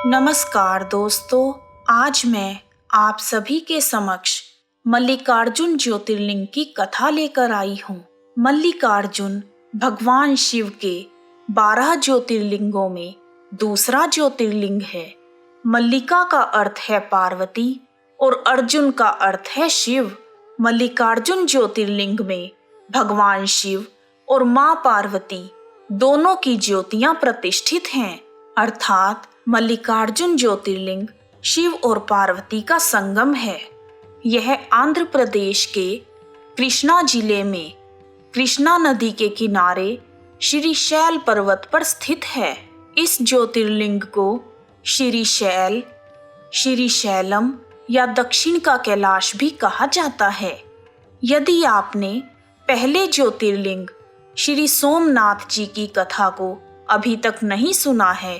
नमस्कार दोस्तों, आज मैं आप सभी के समक्ष मल्लिकार्जुन ज्योतिर्लिंग की कथा लेकर आई हूँ। मल्लिकार्जुन भगवान शिव के 12 ज्योतिर्लिंगों में दूसरा ज्योतिर्लिंग है। मल्लिका का अर्थ है पार्वती और अर्जुन का अर्थ है शिव। मल्लिकार्जुन ज्योतिर्लिंग में भगवान शिव और माँ पार्वती दोनों की ज्योतियां प्रतिष्ठित हैं, अर्थात मल्लिकार्जुन ज्योतिर्लिंग शिव और पार्वती का संगम है। यह आंध्र प्रदेश के कृष्णा जिले में कृष्णा नदी के किनारे श्रीशैल पर्वत पर स्थित है। इस ज्योतिर्लिंग को श्रीशैल, श्रीशैलम या दक्षिण का कैलाश भी कहा जाता है। यदि आपने पहले ज्योतिर्लिंग श्री सोमनाथ जी की कथा को अभी तक नहीं सुना है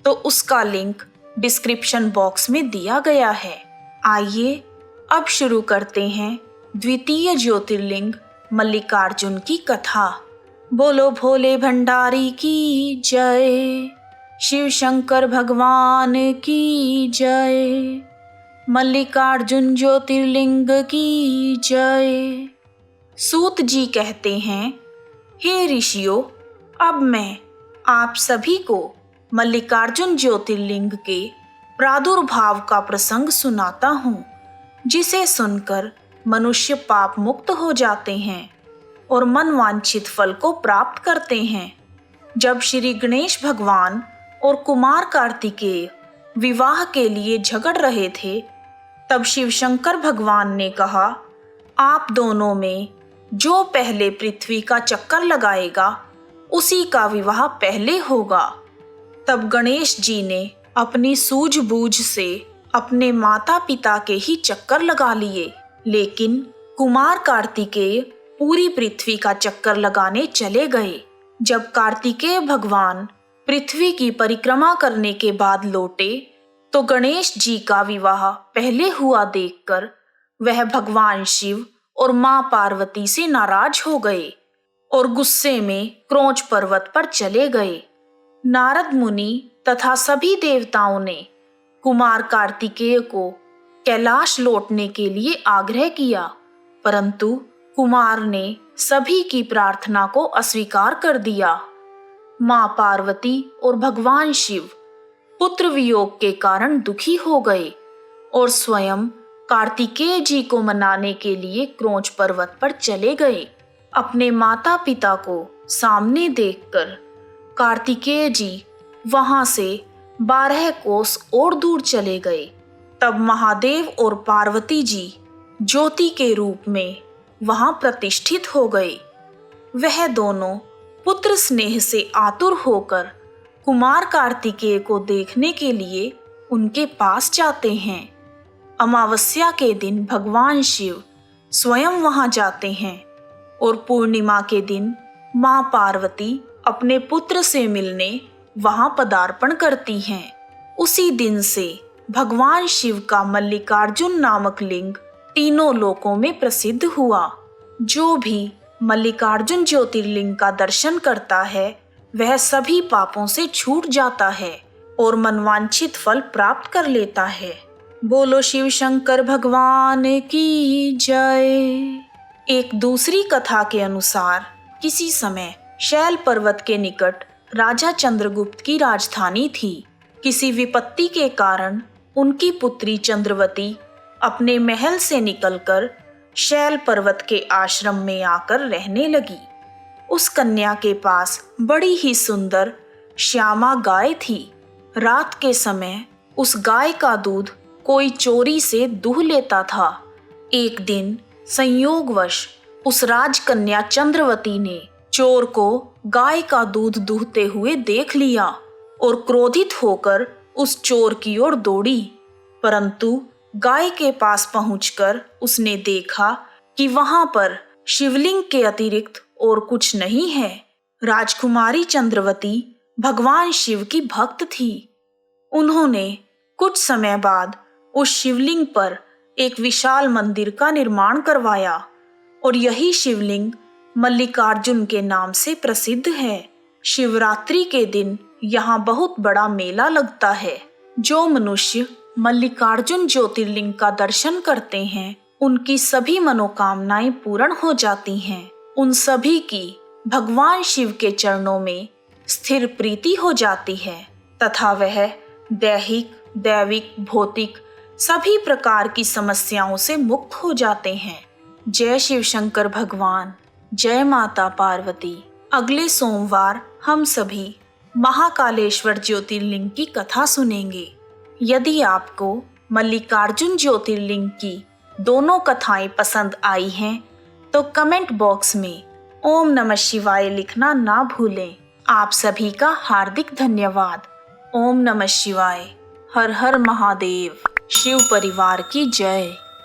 तो उसका लिंक डिस्क्रिप्शन बॉक्स में दिया गया है। आइए अब शुरू करते हैं द्वितीय ज्योतिर्लिंग मल्लिकार्जुन की कथा। बोलो भोले भंडारी की जय, शिव शंकर भगवान की जय, मल्लिकार्जुन ज्योतिर्लिंग की जय। सूत जी कहते हैं, हे ऋषियों, अब मैं आप सभी को मल्लिकार्जुन ज्योतिर्लिंग के प्रादुर्भाव का प्रसंग सुनाता हूँ, जिसे सुनकर मनुष्य पाप मुक्त हो जाते हैं और मनवांछित फल को प्राप्त करते हैं। जब श्री गणेश भगवान और कुमार कार्तिकेय विवाह के लिए झगड़ रहे थे, तब शिव शंकर भगवान ने कहा, आप दोनों में जो पहले पृथ्वी का चक्कर लगाएगा उसी का विवाह पहले होगा। तब गणेश जी ने अपनी सूझबूझ से अपने माता पिता के ही चक्कर लगा लिए, लेकिन कुमार कार्तिकेय पूरी पृथ्वी का चक्कर लगाने चले गए। जब कार्तिकेय भगवान पृथ्वी की परिक्रमा करने के बाद लौटे तो गणेश जी का विवाह पहले हुआ देखकर वह भगवान शिव और मां पार्वती से नाराज हो गए और गुस्से में क्रोंच पर्वत पर चले गए। नारद मुनि तथा सभी देवताओं ने कुमार कार्तिकेय को कैलाश लौटने के लिए आग्रह किया, परंतु कुमार ने सभी की प्रार्थना को अस्वीकार कर दिया। मां पार्वती और भगवान शिव पुत्र वियोग के कारण दुखी हो गए और स्वयं कार्तिकेय जी को मनाने के लिए क्रोंच पर्वत पर चले गए। अपने माता पिता को सामने देखकर कार्तिकेय जी वहां से 12 कोस और दूर चले गए। तब महादेव और पार्वती जी ज्योति के रूप में वहां प्रतिष्ठित हो गए। वह दोनों पुत्र स्नेह से आतुर होकर कुमार कार्तिकेय को देखने के लिए उनके पास जाते हैं। अमावस्या के दिन भगवान शिव स्वयं वहां जाते हैं और पूर्णिमा के दिन मां पार्वती अपने पुत्र से मिलने वहां पदार्पण करती हैं। उसी दिन से भगवान शिव का मल्लिकार्जुन नामक लिंग तीनों लोकों में प्रसिद्ध हुआ। जो भी मल्लिकार्जुन ज्योतिर्लिंग का दर्शन करता है वह सभी पापों से छूट जाता है और मनवांछित फल प्राप्त कर लेता है। बोलो शिव शंकर भगवान की जय। एक दूसरी कथा के अनुसार किसी समय शैल पर्वत के निकट राजा चंद्रगुप्त की राजधानी थी। किसी विपत्ति के कारण उनकी पुत्री चंद्रवती अपने महल से निकलकर शैल पर्वत के आश्रम में आकर रहने लगी। उस कन्या के पास बड़ी ही सुंदर श्यामा गाय थी। रात के समय उस गाय का दूध कोई चोरी से दूह लेता था। एक दिन संयोगवश उस राजकन्या चंद्रवती ने चोर को गाय का दूध दूहते हुए देख लिया और क्रोधित होकर उस चोर की ओर दौड़ी, परंतु गाय के पास पहुंचकर उसने देखा कि वहां पर शिवलिंग के अतिरिक्त और कुछ नहीं है। राजकुमारी चंद्रवती भगवान शिव की भक्त थी। उन्होंने कुछ समय बाद उस शिवलिंग पर एक विशाल मंदिर का निर्माण करवाया और यही शिवलिंग मल्लिकार्जुन के नाम से प्रसिद्ध है। शिवरात्रि के दिन यहाँ बहुत बड़ा मेला लगता है। जो मनुष्य मल्लिकार्जुन ज्योतिर्लिंग का दर्शन करते हैं उनकी सभी मनोकामनाएं पूर्ण हो जाती हैं। उन सभी की भगवान शिव के चरणों में स्थिर प्रीति हो जाती है तथा वह दैहिक, दैविक, भौतिक सभी प्रकार की समस्याओं से मुक्त हो जाते हैं। जय शिव शंकर भगवान, जय माता पार्वती। अगले सोमवार हम सभी महाकालेश्वर ज्योतिर्लिंग की कथा सुनेंगे। यदि आपको मल्लिकार्जुन ज्योतिर्लिंग की दोनों कथाएं पसंद आई हैं तो कमेंट बॉक्स में ओम नमः शिवाय लिखना ना भूलें। आप सभी का हार्दिक धन्यवाद। ओम नमः शिवाय। हर हर महादेव। शिव परिवार की जय।